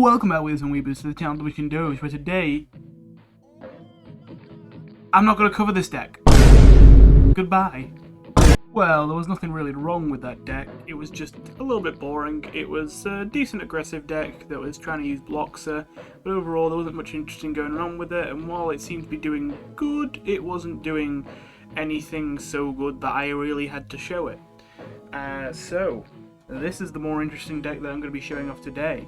Welcome back, Weebs and Weebers, to the channel Which Can Do, where today I'm not going to cover this deck. Goodbye. Well, there was nothing really wrong with that deck. It was just a little bit boring. It was a decent aggressive deck that was trying to use Bloxer, but overall there wasn't much interesting going on with it, and while it seemed to be doing good, it wasn't doing anything so good that I really had to show it. So, this is the more interesting deck that I'm going to be showing off today.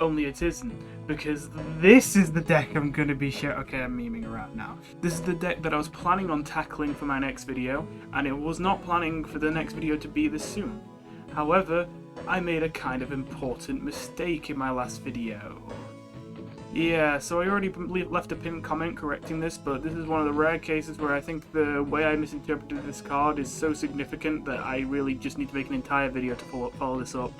Only it isn't, because this is the deck I'm going to be showing. Okay, I'm memeing around now. This is the deck that I was planning on tackling for my next video, and it was not planning for the next video to be this soon. However, I made a kind of important mistake in my last video. Yeah, so I already left a pinned comment correcting this, but this is one of the rare cases where I think the way I misinterpreted this card is so significant that I really just need to make an entire video to follow this up.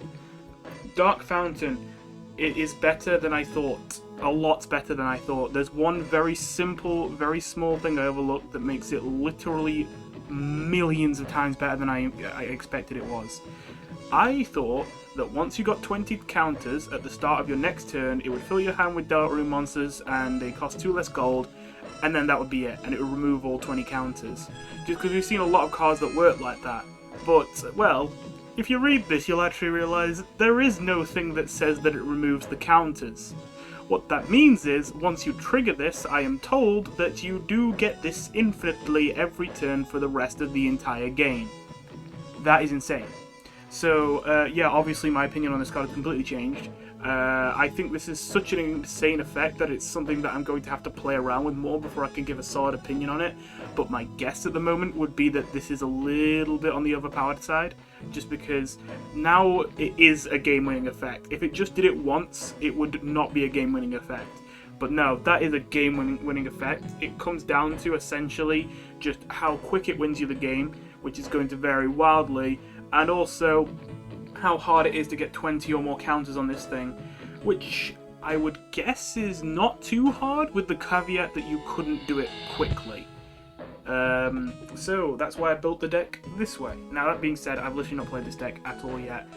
Dark Fountain. It is better than I thought. A lot better than I thought. There's one very simple, very small thing I overlooked that makes it literally millions of times better than I expected it was. I thought that once you got 20 counters at the start of your next turn, it would fill your hand with Dark Room monsters and they cost 2 less gold, and then that would be it, and it would remove all 20 counters. Just because we've seen a lot of cards that work like that. But, well, if you read this, you'll actually realise there is no thing that says that it removes the counters. What that means is, once you trigger this, I am told that you do get this infinitely every turn for the rest of the entire game. That is insane. So, yeah, obviously my opinion on this card has completely changed. I think this is such an insane effect that it's something that I'm going to have to play around with more before I can give a solid opinion on it. But my guess at the moment would be that this is a little bit on the overpowered side, just because now it is a game-winning effect. If it just did it once, it would not be a game-winning effect. But no, that is a game-winning effect. It comes down to essentially just how quick it wins you the game, which is going to vary wildly, and also how hard it is to get 20 or more counters on this thing, which I would guess is not too hard, with the caveat that you couldn't do it quickly. So that's why I built the deck this way. Now, that being said, I've literally not played this deck at all yet.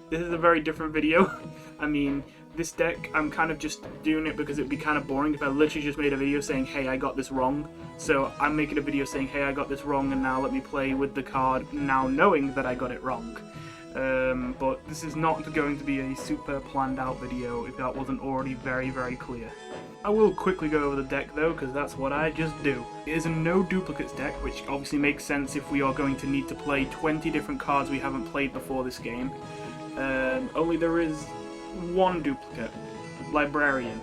This is a very different video. I mean, this deck, I'm kind of just doing it because it'd be kind of boring if I literally just made a video saying, hey, I got this wrong. So I'm making a video saying, hey, I got this wrong, and now let me play with the card, now knowing that I got it wrong. But this is not going to be a super planned out video if that wasn't already very, very clear. I will quickly go over the deck though, because that's what I just do. It is a no duplicates deck, which obviously makes sense if we are going to need to play 20 different cards we haven't played before this game. Only there is one duplicate, Librarian.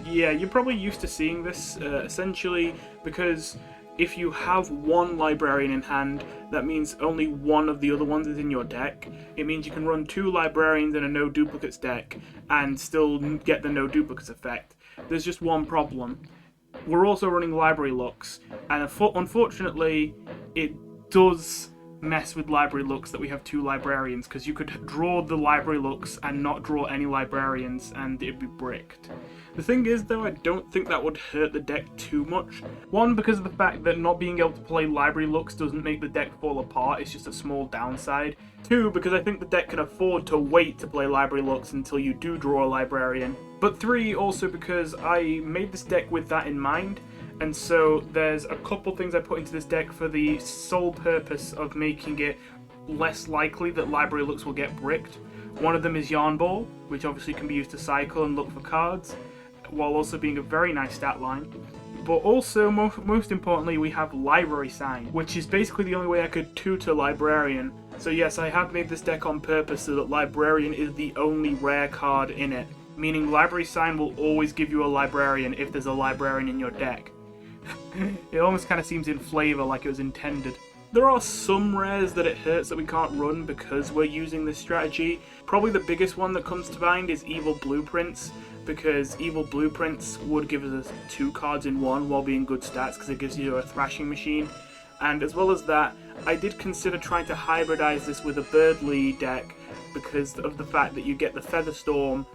Yeah, you're probably used to seeing this, essentially, because if you have one Librarian in hand, that means only one of the other ones is in your deck. It means you can run 2 Librarians in a no duplicates deck and still get the no duplicates effect. There's just one problem. We're also running Library Looks, and unfortunately, it does mess with Library Looks that we have 2 Librarians, because you could draw the Library Looks and not draw any Librarians, and it'd be bricked. The thing is, though, I don't think that would hurt the deck too much. One, because of the fact that not being able to play Library Looks doesn't make the deck fall apart, it's just a small downside. 2, because I think the deck can afford to wait to play Library Looks until you do draw a Librarian. But 3, also because I made this deck with that in mind, and so there's a couple things I put into this deck for the sole purpose of making it less likely that Library Looks will get bricked. One of them is Yarn Ball, which obviously can be used to cycle and look for cards, while also being a very nice stat line. But also, most importantly, we have Library Sign, which is basically the only way I could tutor Librarian. So yes, I have made this deck on purpose so that Librarian is the only rare card in it, meaning Library Sign will always give you a Librarian if there's a Librarian in your deck. It almost kind of seems in flavour like it was intended. There are some rares that it hurts that we can't run because we're using this strategy. Probably the biggest one that comes to mind is Evil Blueprints, because Evil Blueprints would give us 2 cards in 1 while being good stats, because it gives you a Thrashing Machine. And as well as that, I did consider trying to hybridize this with a Birdly deck, because of the fact that you get the Featherstorm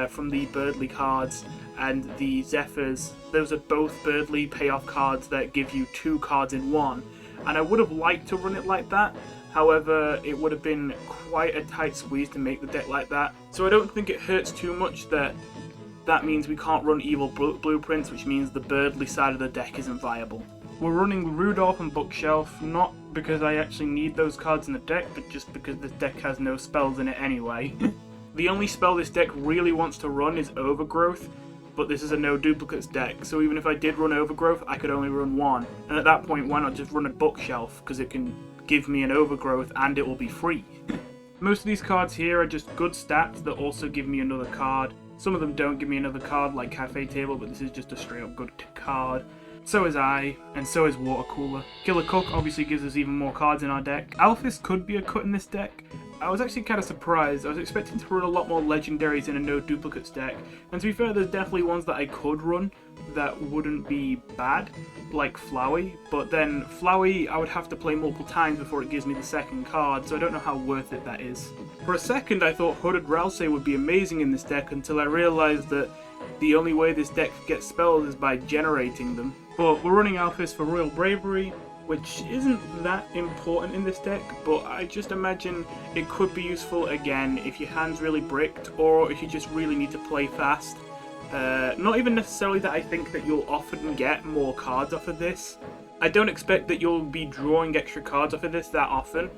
from the Birdly cards, and the Zephyrs. Those are both Birdly payoff cards that give you 2 cards in 1. And I would have liked to run it like that, However, it would have been quite a tight squeeze to make the deck like that. So I don't think it hurts too much that that means we can't run evil blueprints, which means the Birdly side of the deck isn't viable. We're running Rudolph and Bookshelf, not because I actually need those cards in the deck, but just because this deck has no spells in it anyway. The only spell this deck really wants to run is Overgrowth, but this is a no duplicates deck, so even if I did run Overgrowth, I could only run one. And at that point, why not just run a Bookshelf, because it can give me an Overgrowth and it will be free. Most of these cards here are just good stats that also give me another card. Some of them don't give me another card, like Cafe Table, but this is just a straight up good card. So is I, and so is Water Cooler. Killer Cook obviously gives us even more cards in our deck. Alphys could be a cut in this deck. I was actually kind of surprised. I was expecting to run a lot more legendaries in a no duplicates deck. And to be fair, there's definitely ones that I could run that wouldn't be bad, like Flowey. But then Flowey, I would have to play multiple times before it gives me the second card, so I don't know how worth it that is. For a second, I thought Hooded Ralsei would be amazing in this deck until I realized that the only way this deck gets spells is by generating them. But we're running Alphys for Royal Bravery, which isn't that important in this deck, but I just imagine it could be useful again if your hand's really bricked, or if you just really need to play fast. Not even necessarily that I think that you'll often get more cards off of this. I don't expect that you'll be drawing extra cards off of this that often,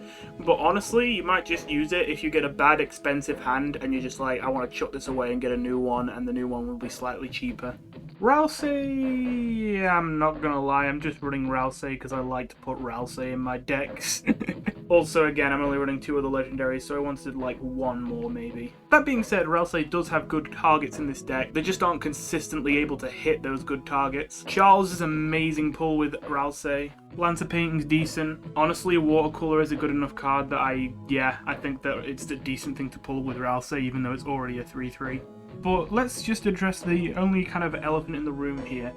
but honestly, you might just use it if you get a bad expensive hand and you're just like, I want to chuck this away and get a new one, and the new one will be slightly cheaper. Ralsei, I'm not gonna lie, I'm just running Ralsei because I like to put Ralsei in my decks. Also, again, I'm only running 2 of the legendaries, so I wanted like 1 more maybe. That being said, Ralsei does have good targets in this deck. They just aren't consistently able to hit those good targets. Charles is an amazing pull with Ralsei. Lancer Painting's decent. Honestly, Water Cooler is a good enough card that I think that it's a decent thing to pull with Ralsei, even though it's already a 3/3. But let's just address the only kind of elephant in the room here.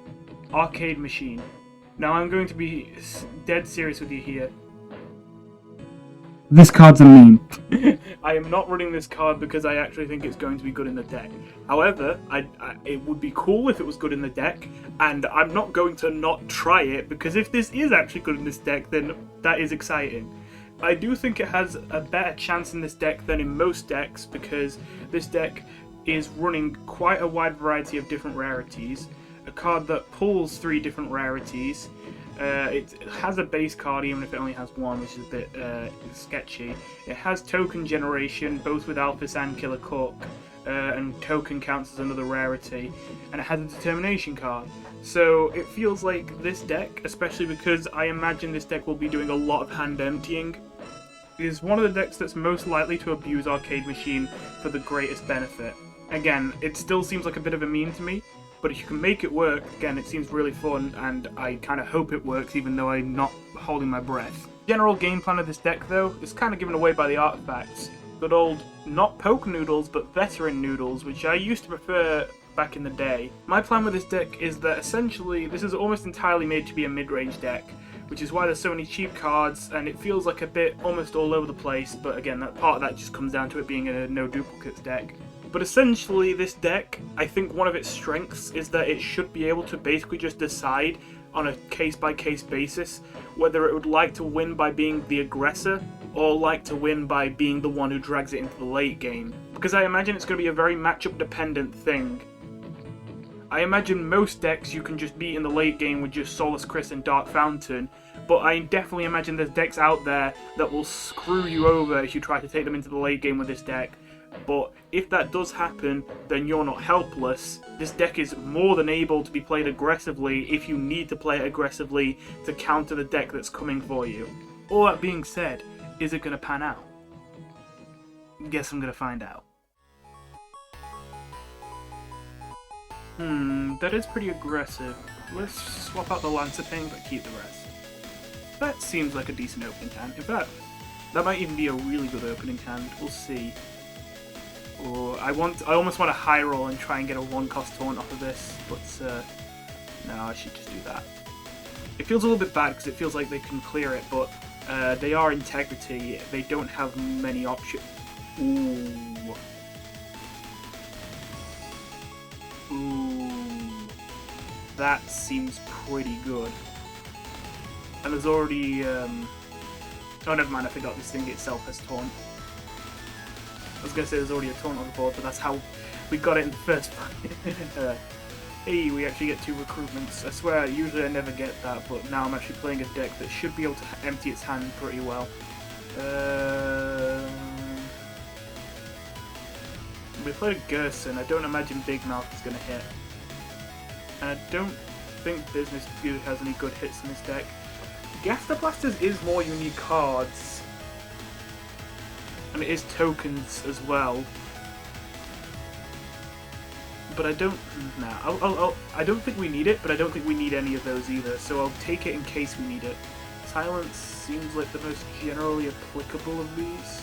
Arcade Machine. Now I'm going to be dead serious with you here. This card's a meme. I am not running this card because I actually think it's going to be good in the deck. However, it would be cool if it was good in the deck, and I'm not going to not try it, because if this is actually good in this deck, then that is exciting. I do think it has a better chance in this deck than in most decks, because this deck is running quite a wide variety of different rarities. A card that pulls 3 different rarities. It has a base card even if it only has 1, which is a bit sketchy. It has token generation, both with Alphys and Killer Cook, and token counts as another rarity, and it has a determination card. So it feels like this deck, especially because I imagine this deck will be doing a lot of hand emptying, is one of the decks that's most likely to abuse Arcade Machine for the greatest benefit. Again, it still seems like a bit of a meme to me, but if you can make it work, again, it seems really fun, and I kind of hope it works, even though I'm not holding my breath. General game plan of this deck, though, is kind of given away by the artifacts. Good old, not Poke Noodles, but Veteran Noodles, which I used to prefer back in the day. My plan with this deck is that essentially, this is almost entirely made to be a mid-range deck, which is why there's so many cheap cards, and it feels like a bit almost all over the place, but again, that part of that just comes down to it being a no duplicates deck. But essentially, this deck, I think one of its strengths is that it should be able to basically just decide on a case-by-case basis whether it would like to win by being the aggressor or like to win by being the one who drags it into the late game. Because I imagine it's going to be a very matchup-dependent thing. I imagine most decks you can just beat in the late game with just Solace Chris and Dark Fountain, but I definitely imagine there's decks out there that will screw you over if you try to take them into the late game with this deck. But if that does happen, then you're not helpless. This deck is more than able to be played aggressively if you need to play it aggressively to counter the deck that's coming for you. All that being said, is it going to pan out? Guess I'm going to find out. That is pretty aggressive. Let's swap out the Lancer Ping but keep the rest. That seems like a decent opening hand. In fact, that might even be a really good opening hand. We'll see. Or I almost want to high roll and try and get a 1-cost taunt off of this, but no, I should just do that. It feels a little bit bad because it feels like they can clear it, but they are Integrity. They don't have many options. Ooh. That seems pretty good. And there's already Oh, never mind, I forgot this thing itself has taunt. I was going to say there's already a taunt on the board, but that's how we got it in the first fight. Hey, we actually get 2 recruitments. I swear, usually I never get that, but now I'm actually playing a deck that should be able to empty its hand pretty well. We played a Gerson. I don't imagine Big Mouth is going to hit. And I don't think Business View has any good hits in this deck. Gaster Blasters is more unique cards. And it is tokens as well. But I don't... Nah, I don't think we need it, but I don't think we need any of those either. So I'll take it in case we need it. Silence seems like the most generally applicable of these.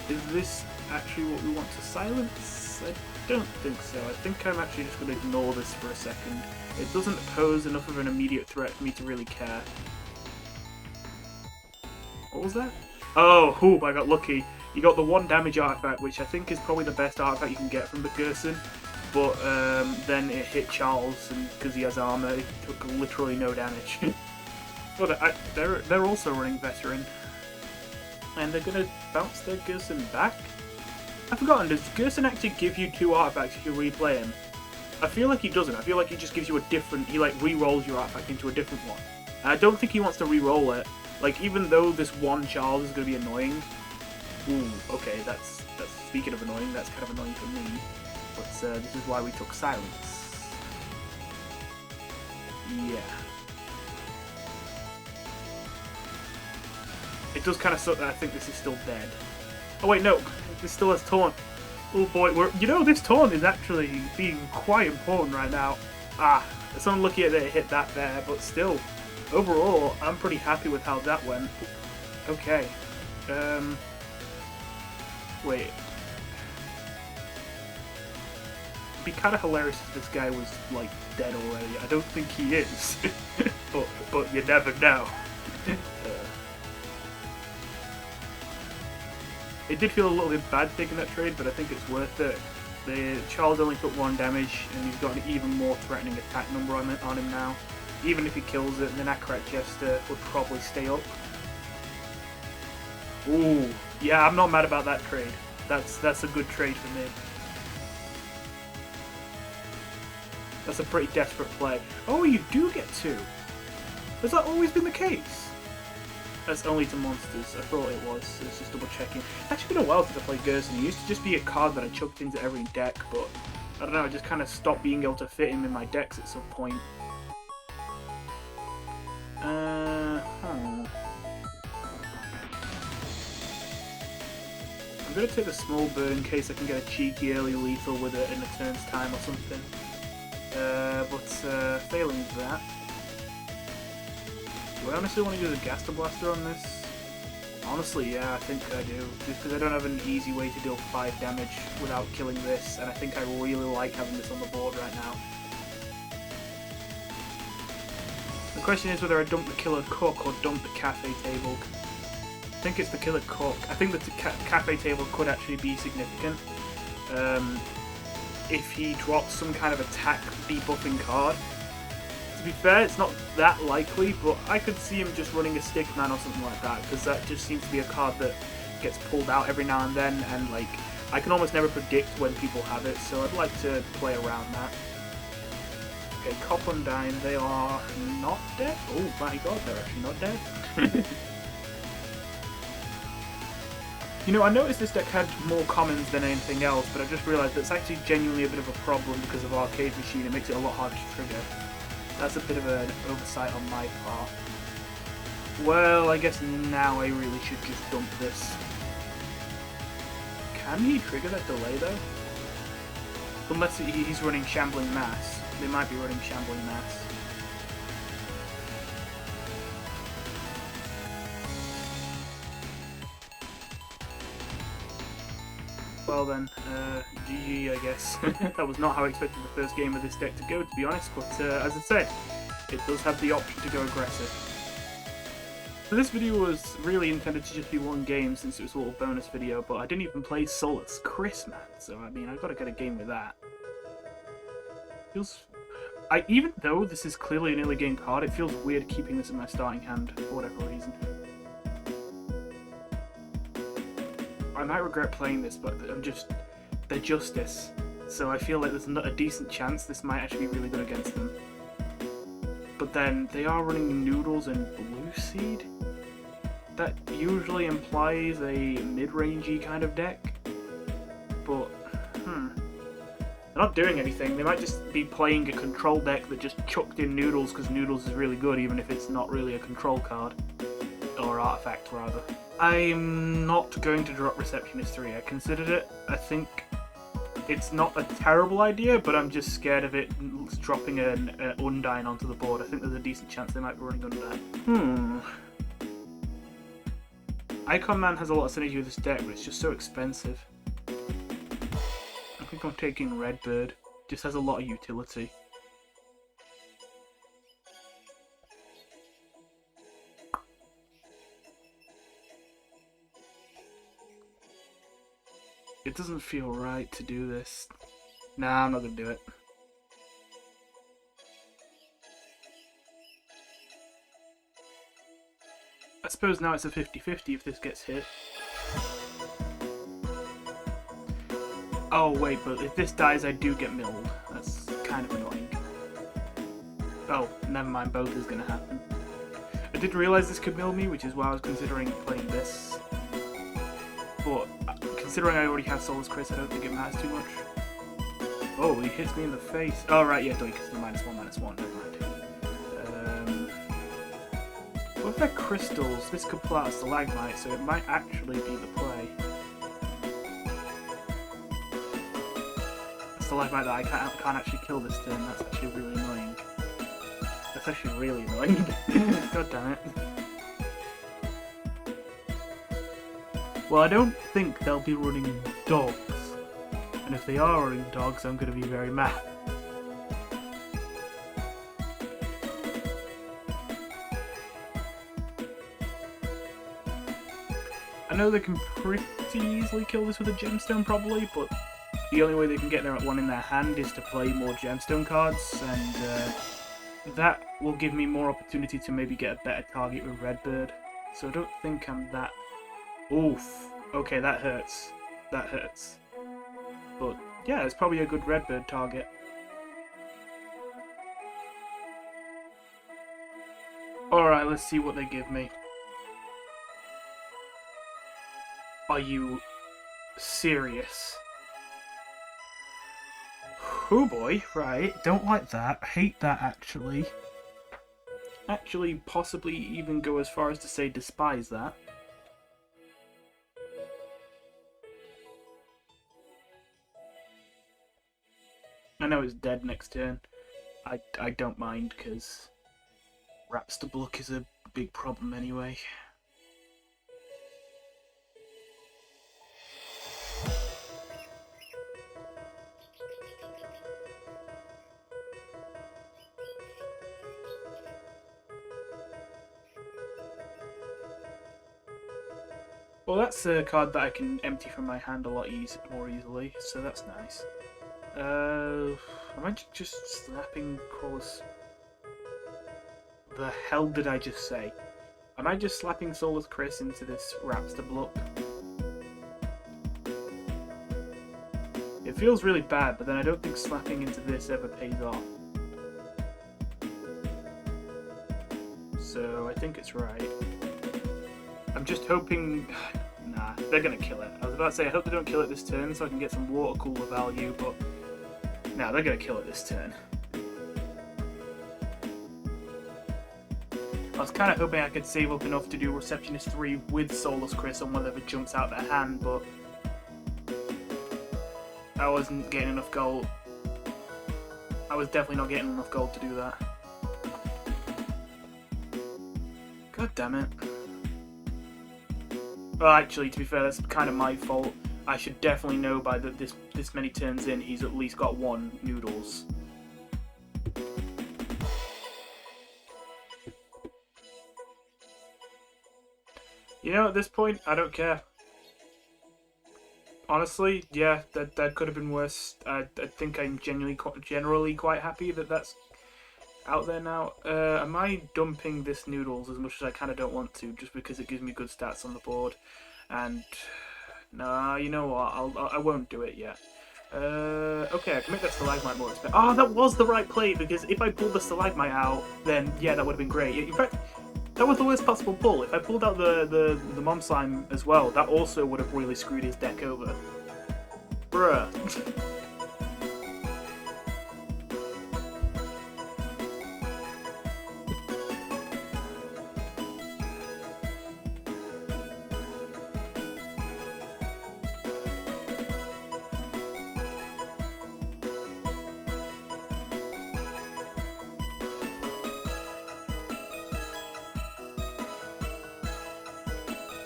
Is this actually what we want to silence? I don't think so. I think I'm actually just going to ignore this for a second. It doesn't pose enough of an immediate threat for me to really care. What was that? Oh, ooh, I got lucky. You got the 1 damage artifact, which I think is probably the best artifact you can get from the Gerson. But then it hit Charles, and because he has armor, it took literally no damage. But they're also running Veteran. And they're going to bounce their Gerson back? I've forgotten, does Gerson actually give you 2 artifacts if you replay him? I feel like he doesn't. I feel like he just gives you a different... He, like, re-rolls your artifact into a different one. And I don't think he wants to re-roll it. Like, even though this 1 Charles is going to be annoying... Ooh, okay, that's... Speaking of annoying, that's kind of annoying for me. But this is why we took Silence. Yeah. It does kind of suck that I think this is still dead. Oh wait, no. This still has taunt. Oh boy, you know, this taunt is actually being quite important right now. Ah, it's unlucky that it hit that there, but still. Overall, I'm pretty happy with how that went. Okay. Wait. It'd be kind of hilarious if this guy was, like, dead already. I don't think he is. but you never know. It did feel a little bit bad taking that trade, but I think it's worth it. Charles only took 1 damage, and he's got an even more threatening attack number on him now. Even if he kills it, then Acrat Jester would probably stay up. Ooh, yeah, I'm not mad about that trade. That's a good trade for me. That's a pretty desperate play. Oh, you do get 2. Has that always been the case? That's only to monsters. I thought it was. So it's just double checking. It's actually been a while since I played Gerson. He used to just be a card that I chucked into every deck, but I don't know, I just kind of stopped being able to fit him in my decks at some point. I'm going to take the small bird in case I can get a cheeky early lethal with it in a turn's time or something. Failing that. Do I honestly want to use a Gaster Blaster on this? Honestly, yeah, I think I do. Just because I don't have an easy way to deal 5 damage without killing this, and I think I really like having this on the board right now. The question is whether I dump the Killer Cook or dump the Cafe Table. I think it's the Killer Cook. I think that the Cafe Table could actually be significant. If he drops some kind of attack debuffing card. To be fair, it's not that likely, but I could see him just running a Stickman or something like that, because that just seems to be a card that gets pulled out every now and then, and like I can almost never predict when people have it, so I'd like to play around that. Okay, Copundine, they are not dead? Oh my god, they're actually not dead. You know, I noticed this deck had more commons than anything else, but I just realised that's actually genuinely a bit of a problem because of Arcade Machine. It makes it a lot harder to trigger. That's a bit of an oversight on my part. Well, I guess now I really should just dump this. Can he trigger that delay, though? Unless he's running Shambling Mass. They might be running Shambling Mass. Well then, GG I guess. That was not how I expected the first game of this deck to go, to be honest, but as I said, it does have the option to go aggressive. So this video was really intended to just be 1 game since it was a little bonus video, but I didn't even play Solus Chris, man, so I mean, I gotta get a game with that. Even though this is clearly an early game card, it feels weird keeping this in my starting hand for whatever reason. might regret playing this, but they're Justice. So I feel like there's not a decent chance this might actually be really good against them. But then they are running Noodles and Blue Seed. That usually implies a mid-rangey kind of deck. But, they're not doing anything. They might just be playing a control deck that just chucked in Noodles because Noodles is really good, even if it's not really a control card. Or artifact, rather. I'm not going to drop Receptionist 3. I considered it. I think it's not a terrible idea, but I'm just scared of it dropping an Undyne onto the board. I think there's a decent chance they might be running Undyne. Icon Man has a lot of synergy with this deck, but it's just so expensive. I think I'm taking Redbird. Just has a lot of utility. It doesn't feel right to do this. Nah, I'm not gonna do it. I suppose now it's a 50-50 if this gets hit. Oh wait, but if this dies I do get milled. That's kind of annoying. Oh, never mind, both is gonna happen. I did realise this could mill me, which is why I was considering playing this. But considering I already have Soulless Chris, I don't think it matters too much. Oh, he hits me in the face. Oh right, yeah, don't because the -1/-1, never mind. What if they're crystals? This could pull out a stalagmite, so it might actually be the play. A stalagmite that I can't actually kill this turn, that's actually really annoying. That's actually really annoying. God damn it. Well, I don't think they'll be running dogs. And if they are running dogs, I'm going to be very mad. I know they can pretty easily kill this with a gemstone probably, but the only way they can get one in their hand is to play more gemstone cards, and that will give me more opportunity to maybe get a better target with Redbird. So I don't think I'm that... Oof. Okay, that hurts. That hurts. But yeah, it's probably a good Redbird target. Alright, let's see what they give me. Are you serious? Oh boy, right, don't like that. Hate that, actually. Actually, possibly even go as far as to say despise that. I know it's dead next turn. I don't mind, because Rapster Block is a big problem anyway. Well, that's a card that I can empty from my hand a lot more easily, so that's nice. Am I just slapping Crawler's... The hell did I just say? Am I just slapping Soulless Chris into this Rapster Block? It feels really bad, but then I don't think slapping into this ever pays off. So I think it's right. I'm just hoping... Nah, they're gonna kill it. I was about to say, I hope they don't kill it this turn so I can get some water cooler value, but... Nah, they're gonna kill it this turn. I was kind of hoping I could save up enough to do Receptionist 3 with Soulless Chris on whatever jumps out their hand, but... I wasn't getting enough gold. I was definitely not getting enough gold to do that. God damn it. Well, actually, to be fair, that's kind of my fault. I should definitely know by this many turns in, he's at least got one Noodles. You know, at this point, I don't care. Honestly, yeah, that could have been worse. I think I'm generally quite happy that that's out there now. Am I dumping this Noodles as much as I kind of don't want to, just because it gives me good stats on the board? And No, you know what? I won't do it yet. Okay, I can make that stalagmite more expensive. Oh, that was the right play, because if I pulled the stalagmite out, then yeah, that would have been great. In fact, that was the worst possible pull. If I pulled out the mom slime as well, that also would have really screwed his deck over. Bruh.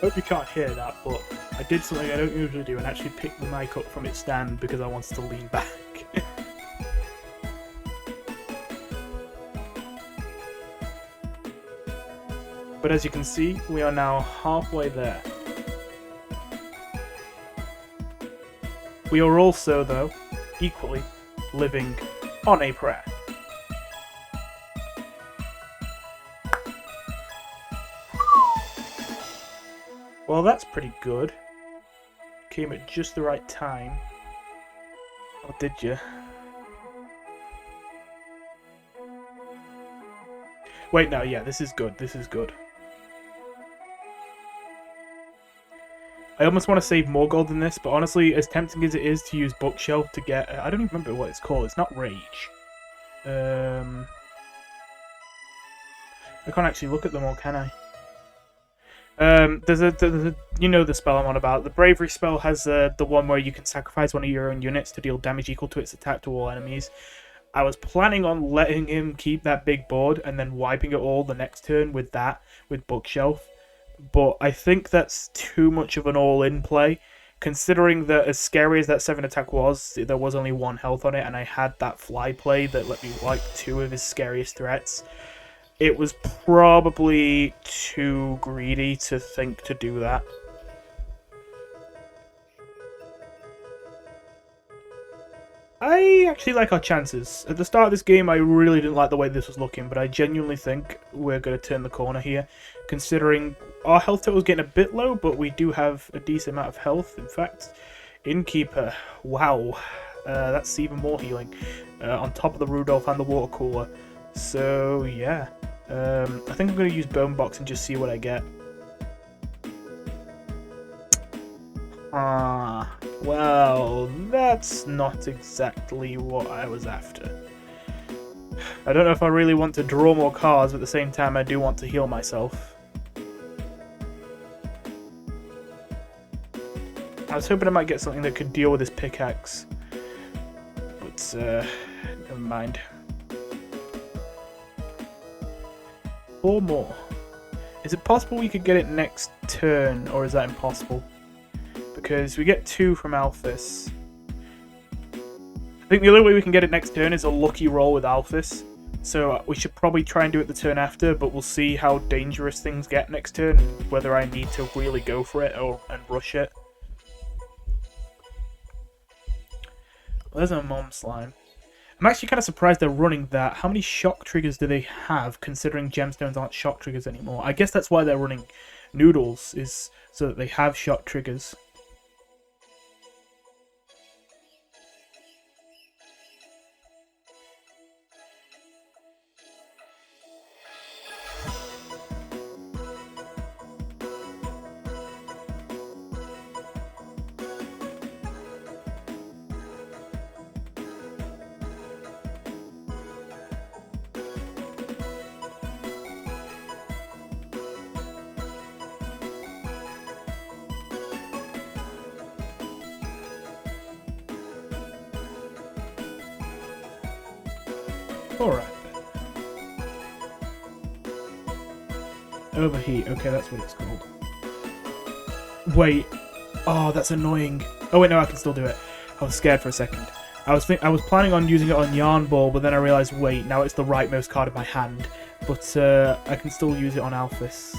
Hope you can't hear that, but I did something I don't usually do and actually picked the mic up from its stand because I wanted to lean back. But as you can see, we are now halfway there. We are also, though, equally living on a prayer. Well, that's pretty good. Came at just the right time. Or did you? Wait, no, yeah, this is good. This is good. I almost want to save more gold than this, but honestly, as tempting as it is to use Bookshelf to get... I don't even remember what it's called. It's not Rage. I can't actually look at them all, can I? There's a you know the spell I'm on about. The Bravery spell has the one where you can sacrifice one of your own units to deal damage equal to its attack to all enemies. I was planning on letting him keep that big board and then wiping it all the next turn with that, with Bookshelf. But I think that's too much of an all-in play, considering that as scary as that 7 attack was, there was only 1 health on it, and I had that fly play that let me wipe 2 of his scariest threats. It was probably too greedy to think to do that. I actually like our chances. At the start of this game, I really didn't like the way this was looking, but I genuinely think we're going to turn the corner here, considering our health total is getting a bit low, but we do have a decent amount of health. In fact, Innkeeper, wow, that's even more healing, on top of the Rudolph and the water cooler. So, yeah. I think I'm going to use Bone Box and just see what I get. Ah, well, that's not exactly what I was after. I don't know if I really want to draw more cards, but at the same time I do want to heal myself. I was hoping I might get something that could deal with this pickaxe, but never mind. 4 more. Is it possible we could get it next turn, or is that impossible? Because we get 2 from Alphys. I think the only way we can get it next turn is a lucky roll with Alphys. So we should probably try and do it the turn after, but we'll see how dangerous things get next turn, whether I need to really go for it and rush it. Well, there's a Mom Slime. I'm actually kind of surprised they're running that. How many shock triggers do they have, considering gemstones aren't shock triggers anymore? I guess that's why they're running Noodles, is so that they have shock triggers. Alright then. Overheat, okay, that's what it's called. Wait. Oh, that's annoying. Oh wait, no, I can still do it. I was scared for a second. I was planning on using it on Yarn Ball, but then I realised, wait, now it's the rightmost card in my hand. But I can still use it on Alphys.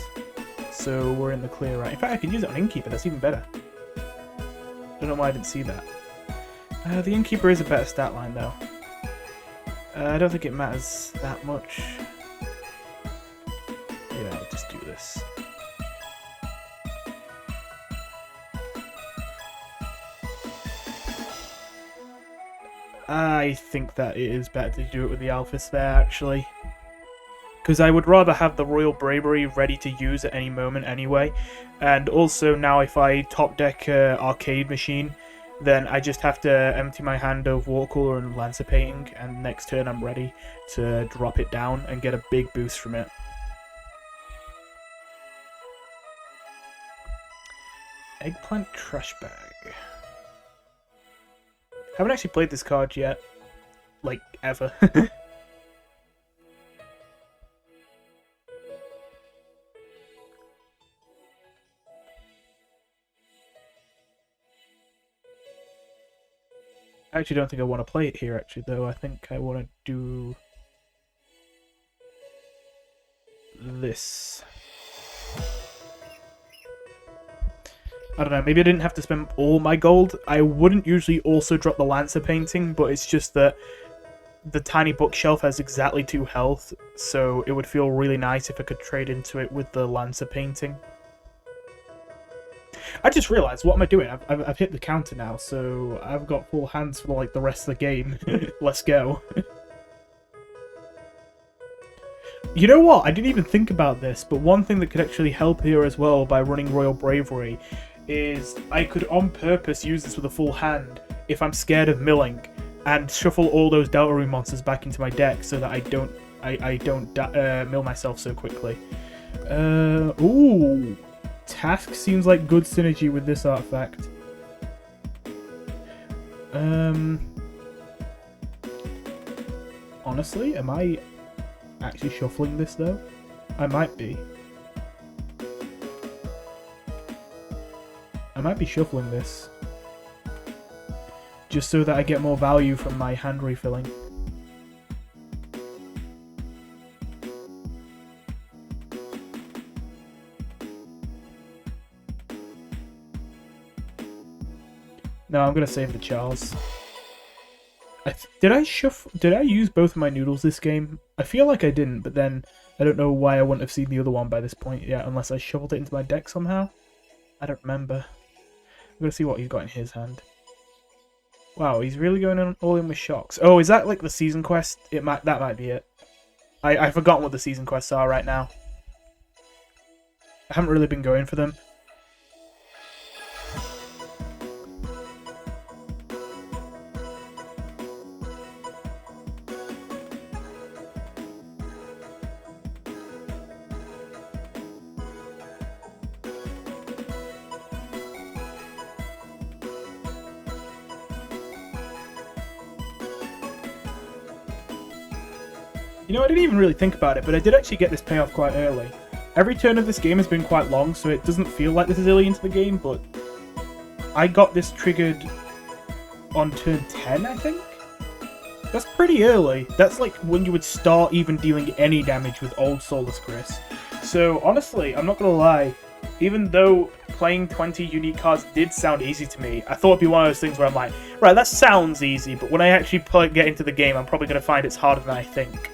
So we're in the clear, right? In fact, I can use it on Innkeeper, that's even better. Don't know why I didn't see that. The Innkeeper is a better stat line, though. I don't think it matters that much. Yeah, I'll just do this. I think that it is better to do it with the Alpha Sphere, actually. Because I would rather have the Royal Bravery ready to use at any moment anyway. And also now if I top deck Arcade Machine, then I just have to empty my hand of Watercooler and Lancer Painting, and next turn I'm ready to drop it down and get a big boost from it. Eggplant Trash Bag. Haven't actually played this card yet. Like, ever. I actually don't think I want to play it here, actually, though. I think I want to do this. I don't know, maybe I didn't have to spend all my gold. I wouldn't usually also drop the Lancer Painting, but it's just that the tiny bookshelf has exactly 2 health, so it would feel really nice if I could trade into it with the Lancer Painting. I just realised, what am I doing? I've hit the counter now, so I've got full hands for like the rest of the game. Let's go. You know what? I didn't even think about this, but one thing that could actually help here as well by running Royal Bravery is I could on purpose use this with a full hand if I'm scared of milling, and shuffle all those Delta Rune monsters back into my deck so that I don't mill myself so quickly. Ooh. Task seems like good synergy with this artifact. Honestly, am I actually shuffling this though? I might be. I might be shuffling this. Just so that I get more value from my hand refilling. No, I'm gonna save the Charles. Did I use both of my noodles this game? I feel like I didn't, but then I don't know why I wouldn't have seen the other one by this point yet, unless I shuffled it into my deck somehow. I don't remember. I'm gonna see what he's got in his hand. Wow, he's really going all in with shocks. Oh, is that like the season quest? That might be it. I've forgotten what the season quests are right now. I haven't really been going for them. You know, I didn't even really think about it, but I did actually get this payoff quite early. Every turn of this game has been quite long, so it doesn't feel like this is early into the game, but I got this triggered on turn 10, I think? That's pretty early. That's like when you would start even dealing any damage with old Soulless Chris. So honestly, I'm not gonna lie, even though playing 20 unique cards did sound easy to me, I thought it'd be one of those things where I'm like, right, that sounds easy, but when I actually get into the game, I'm probably gonna find it's harder than I think.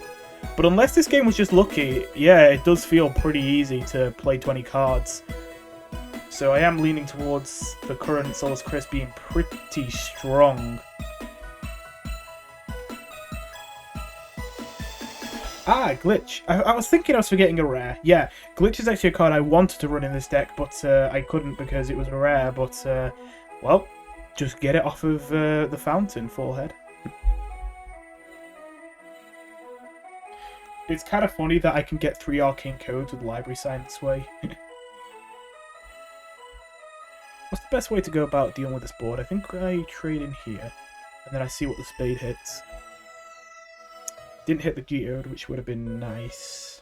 But unless this game was just lucky, yeah, it does feel pretty easy to play 20 cards. So I am leaning towards the current Soulless Chris being pretty strong. Ah, Glitch. I was thinking I was forgetting a rare. Yeah, Glitch is actually a card I wanted to run in this deck, but I couldn't because it was a rare. But, well, just get it off of the fountain, full head. It's kind of funny that I can get 3 arcane codes with library sign this way. What's the best way to go about dealing with this board? I think I trade in here, and then I see what the spade hits. Didn't hit the geode, which would have been nice.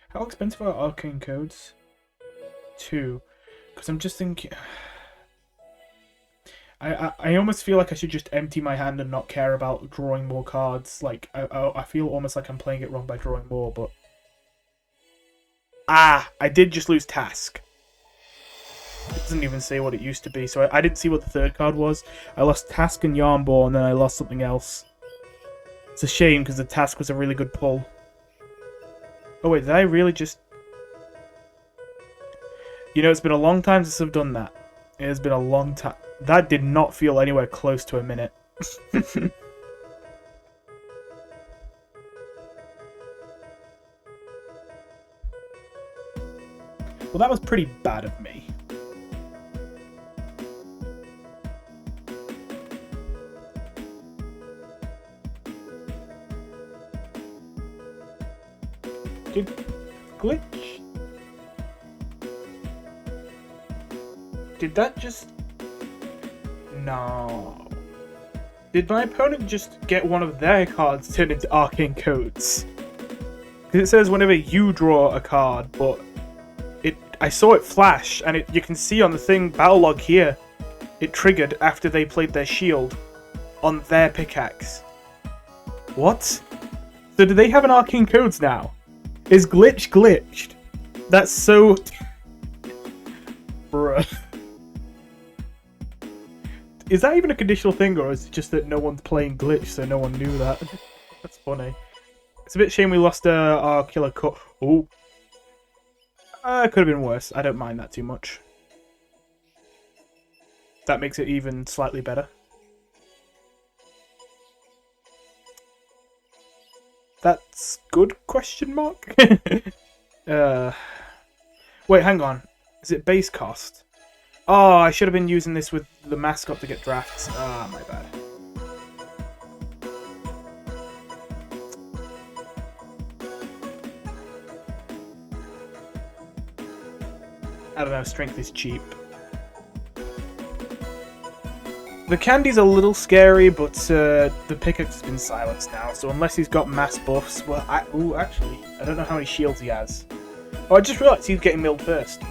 How expensive are arcane codes? 2. Because I'm just thinking... I almost feel like I should just empty my hand and not care about drawing more cards. Like, I feel almost like I'm playing it wrong by drawing more, but... Ah! I did just lose Task. It doesn't even say what it used to be, so I didn't see what the third card was. I lost Task and Yarnball, and then I lost something else. It's a shame, because the Task was a really good pull. Oh wait, did I really just... You know, it's been a long time since I've done that. It has been a long time. That did not feel anywhere close to a minute. Well, that was pretty bad of me. Did glitch? Did that just... No. Did my opponent just get one of their cards turned into arcane codes? Because it says whenever you draw a card, but I saw it flash, and you can see on the thing, battle log here, it triggered after they played their shield on their pickaxe. What? So do they have an arcane codes now? Is glitch glitched? That's so... Bruh. Is that even a conditional thing, or is it just that no one's playing glitch, so no one knew that? That's funny. It's a bit shame we lost our killer cut. Ooh. It could have been worse. I don't mind that too much. That makes it even slightly better. That's good, question mark? Wait, hang on. Is it base cost? Oh, I should have been using this with the mascot to get drafts. Ah, my bad. I don't know, strength is cheap. The candy's a little scary, but the pickaxe has been silenced now, so unless he's got mass buffs... Well, actually, I don't know how many shields he has. Oh, I just realised he's getting milled first.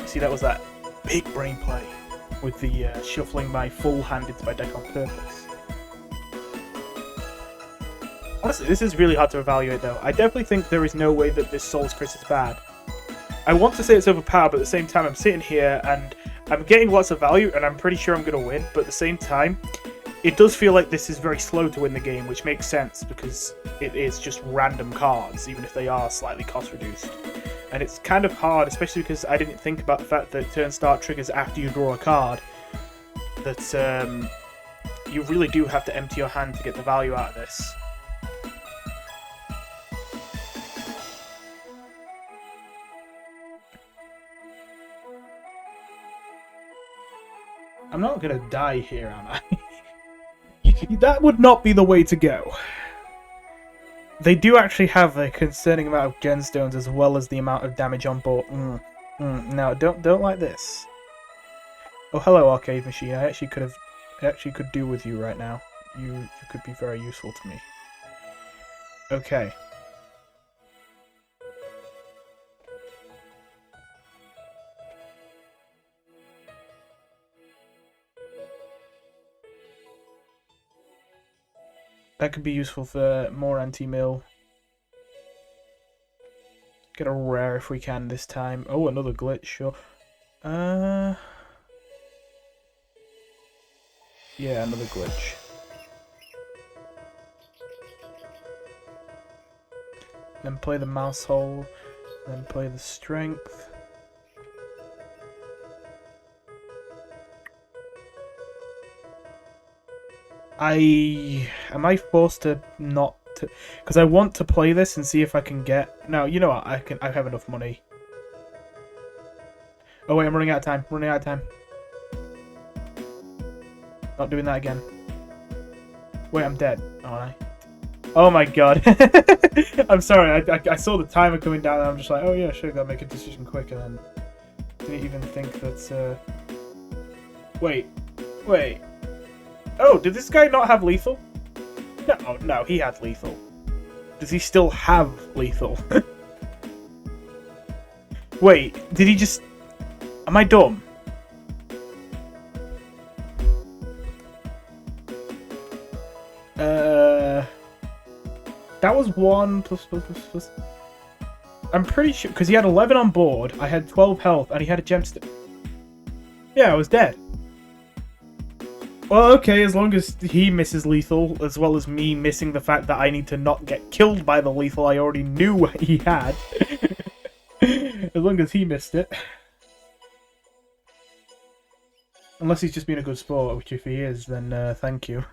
See, that was that big brain play with the shuffling my full hand into my deck on purpose. Honestly, this is really hard to evaluate, though. I definitely think there is no way that this Souls Chris is bad. I want to say it's overpowered, but at the same time, I'm sitting here and I'm getting lots of value, and I'm pretty sure I'm going to win. But at the same time, it does feel like this is very slow to win the game, which makes sense because it is just random cards, even if they are slightly cost reduced. And it's kind of hard, especially because I didn't think about the fact that turn start triggers after you draw a card. That you really do have to empty your hand to get the value out of this. I'm not going to die here, am I? That would not be the way to go. They do actually have a concerning amount of gemstones as well as the amount of damage on board. No, don't like this. Oh, hello, arcade machine. I actually could do with you right now. You could be very useful to me. Okay. That could be useful for more anti-mill. Get a rare if we can this time. Oh, another glitch, sure. Yeah, another glitch. Then play the mouse hole. Then play the strength. Am I forced to not to, because I want to play this and see if I can get... No, you know what? I have enough money. Oh wait, I'm running out of time. Running out of time. Not doing that again. Wait, I'm dead, aren't I? Oh my god. I'm sorry. I saw the timer coming down and I'm just like, oh yeah, sure, gotta make a decision quick, and then didn't even think that. Wait. Oh, did this guy not have lethal? No, he had lethal. Does he still have lethal? Wait, did he just... Am I dumb? That was 1 plus. I'm pretty sure, because he had 11 on board, I had 12 health, and he had a gemstone. Yeah, I was dead. Well, okay, as long as he misses lethal, as well as me missing the fact that I need to not get killed by the lethal I already knew he had. As long as he missed it. Unless he's just been a good sport, which if he is, then thank you.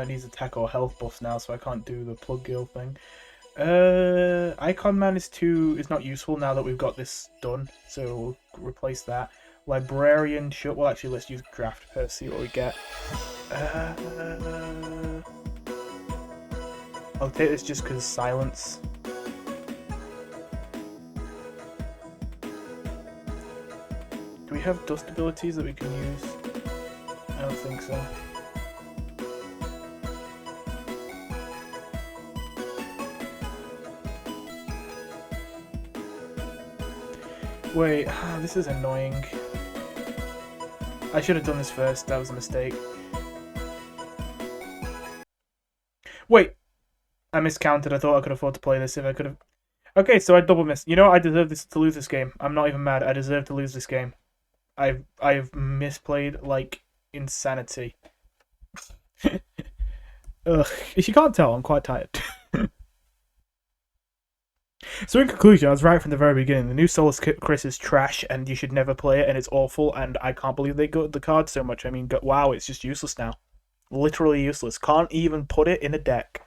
Needs attack or health buffs now, so I can't do the plug gill thing. Icon Man is not useful now that we've got this done, so we'll replace that. Librarian, sure. Well, actually, let's use Graft first, see what we get. I'll take this just because silence. Do we have dust abilities that we can use? I don't think so. Wait, this is annoying. I should have done this first, that was a mistake. Wait! I miscounted, I thought I could afford to play this if I could have... Okay, so I double missed. You know what? I deserve to lose this game. I'm not even mad, I deserve to lose this game. I've misplayed like insanity. Ugh, if you can't tell, I'm quite tired. So in conclusion, I was right from the very beginning. The new Solus Chris is trash, and you should never play it, and it's awful, and I can't believe they got the card so much. I mean, wow, it's just useless now. Literally useless. Can't even put it in a deck.